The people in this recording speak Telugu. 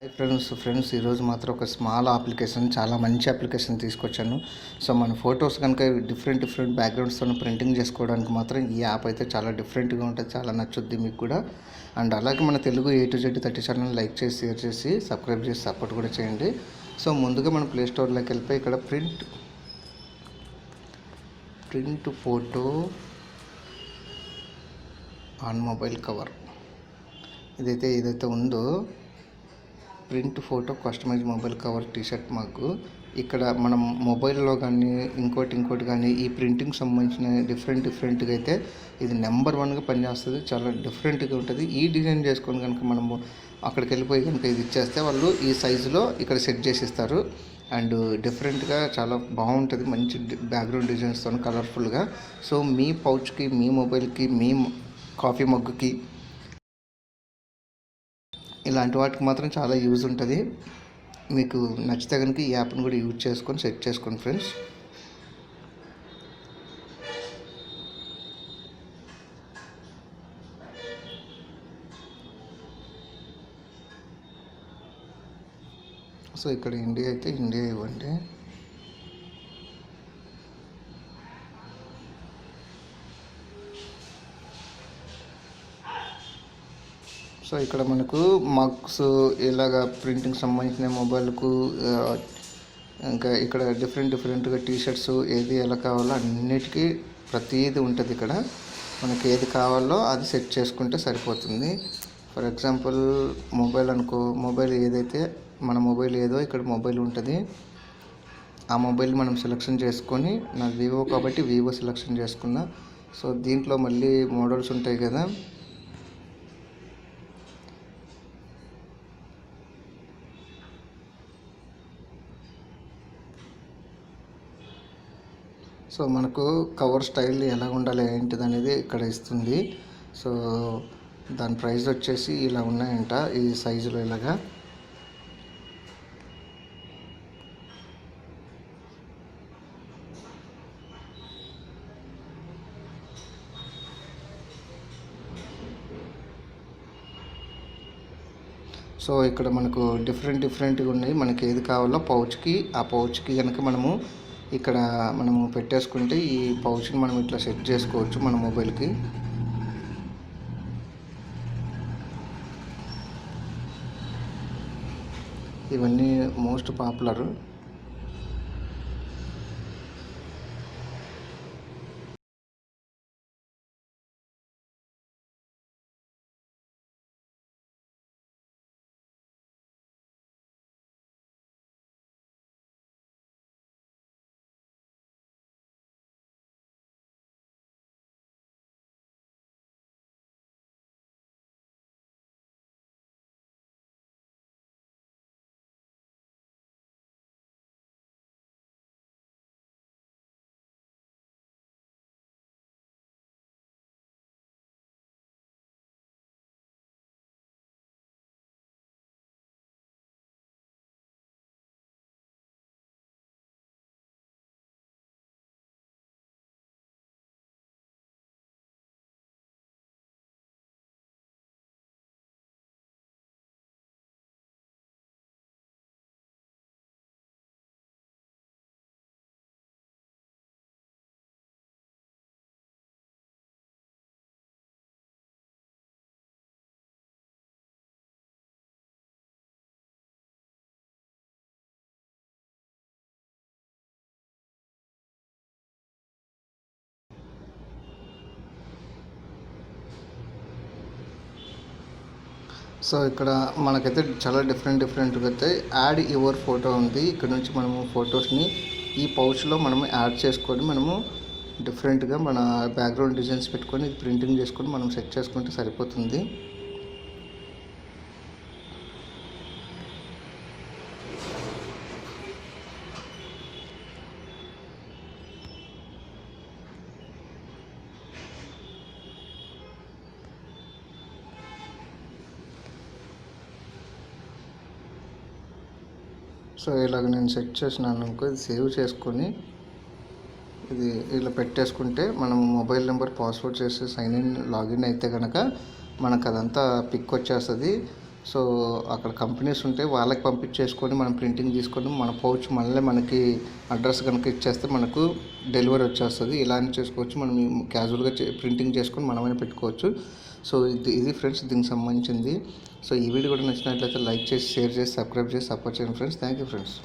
హాయ్ ఫ్రెండ్స్ ఈరోజు మాత్రం ఒక స్మాల్ అప్లికేషన్, చాలా మంచి అప్లికేషన్ తీసుకొచ్చాను. సో మన ఫొటోస్ కనుక డిఫరెంట్ బ్యాక్గ్రౌండ్స్తో ప్రింటింగ్ చేసుకోవడానికి మాత్రం ఈ యాప్ అయితే చాలా డిఫరెంట్గా ఉంటుంది, చాలా నచ్చుద్ది మీకు కూడా. అండ్ అలాగే మన Telugu A to Z 30 channel like చేసి, షేర్ చేసి, సబ్స్క్రైబ్ చేసి సపోర్ట్ కూడా చేయండి. సో ముందుగా మనం ప్లే స్టోర్లోకి వెళ్ళిపోయి ఇక్కడ print photo on mobile cover ఏదైతే ఉందో print photo customise mobile cover T shirt మాకు ఇక్కడ మనం మొబైల్లో కానీ ఇంకోటి కానీ ఈ ప్రింటింగ్ సంబంధించిన డిఫరెంట్గా అయితే ఇది నెంబర్ 1గా పనిచేస్తుంది. చాలా డిఫరెంట్గా ఉంటుంది. ఈ డిజైన్ చేసుకొని కనుక మనము అక్కడికి వెళ్ళిపోయి కనుక ఇది ఇచ్చేస్తే వాళ్ళు ఈ సైజులో ఇక్కడ సెట్ చేసిస్తారు. అండ్ డిఫరెంట్గా చాలా బాగుంటుంది, మంచి బ్యాక్గ్రౌండ్ డిజైన్స్తో కలర్ఫుల్గా. సో మీ పౌచ్కి, మీ మొబైల్కి, మీ కాఫీ మగ్గుకి ఇలాంటి వాటికి మాత్రం చాలా యూజ్ ఉంటుంది. మీకు నచ్చితే కనుక ఈ యాప్ని కూడా యూజ్ చేసుకొని సెట్ చేసుకోండి ఫ్రెండ్స్. సో ఇక్కడ ఇండియా అయితే ఇండియా ఇవ్వండి. సో ఇక్కడ మనకు మగ్స్ ఇలాగ ప్రింటింగ్ సంబంధించిన మొబైల్కు, ఇంకా ఇక్కడ డిఫరెంట్గా టీషర్ట్స్ ఏది ఎలా కావాలో అన్నిటికీ ప్రతిదీ ఉంటుంది. ఇక్కడ మనకి ఏది కావాలో అది సెట్ చేసుకుంటే సరిపోతుంది. ఫర్ ఎగ్జాంపుల్ మొబైల్ అనుకో, మొబైల్ ఏదైతే మన మొబైల్ ఏదో ఇక్కడ మొబైల్ ఉంటుంది. ఆ మొబైల్ మనం సెలెక్షన్ చేసుకొని, నాకు వివో కాబట్టి వివో సెలెక్షన్ చేసుకున్నా. సో దీంట్లో మళ్ళీ మోడల్స్ ఉంటాయి కదా. సో మనకు కవర్ స్టైల్ ఎలా ఉండాలి ఏంటిది అనేది ఇక్కడ ఇస్తుంది. సో దాని ప్రైస్ వచ్చేసి ఇలా ఉన్నాయంట, ఈ సైజులో ఇలాగా. సో ఇక్కడ మనకు డిఫరెంట్గా ఉన్నాయి. మనకి ఏది కావాలో ఆ పౌచ్కి కనుక ఇక్కడ మనము పెట్టేసుకుంటే ఈ పౌచ్ని మనం ఇట్లా సెట్ చేసుకోవచ్చు మన మొబైల్కి. ఇవన్నీ మోస్ట్ పాపులర్. సో ఇక్కడ మనకైతే చాలా డిఫరెంట్గా అయితే యాడ్ యువర్ ఫోటో ఉంది. ఇక్కడ నుంచి మనము ఫొటోస్ని ఈ పౌచ్లో మనము యాడ్ చేసుకొని మనము డిఫరెంట్గా మన బ్యాక్గ్రౌండ్ డిజైన్స్ పెట్టుకొని ప్రింటింగ్ చేసుకొని మనం సెట్ చేసుకుంటే సరిపోతుంది. సో ఇలాగ నేను సెట్ చేసినాను అనుకో, ఇది సేవ్ చేసుకొని ఇది ఇలా పెట్టేసుకుంటే మనం మొబైల్ నెంబర్ పాస్వర్డ్ చేసి సైన్ ఇన్ లాగిన్ అయితే కనుక మనకు అదంతా పిక్ వచ్చేస్తుంది. సో అక్కడ కంపెనీస్ ఉంటే వాళ్ళకి పంపించేసుకొని మనం ప్రింటింగ్ తీసుకొని మన పౌచ్ మళ్ళీ మనకి అడ్రస్ కనుక ఇచ్చేస్తే మనకు డెలివరీ వచ్చేస్తుంది. ఇలానే చేసుకోవచ్చు. మనం క్యాజువల్గా ప్రింటింగ్ చేసుకొని మనమైనా పెట్టుకోవచ్చు. సో ఇది ఫ్రెండ్స్ దీనికి సంబంధించింది. సో ఈ వీడియో కూడా నచ్చినట్లయితే లైక్ చేసి, షేర్ చేసి, సబ్స్క్రైబ్ చేసి సపోర్ట్ చేయండి ఫ్రెండ్స్. Thank you friends.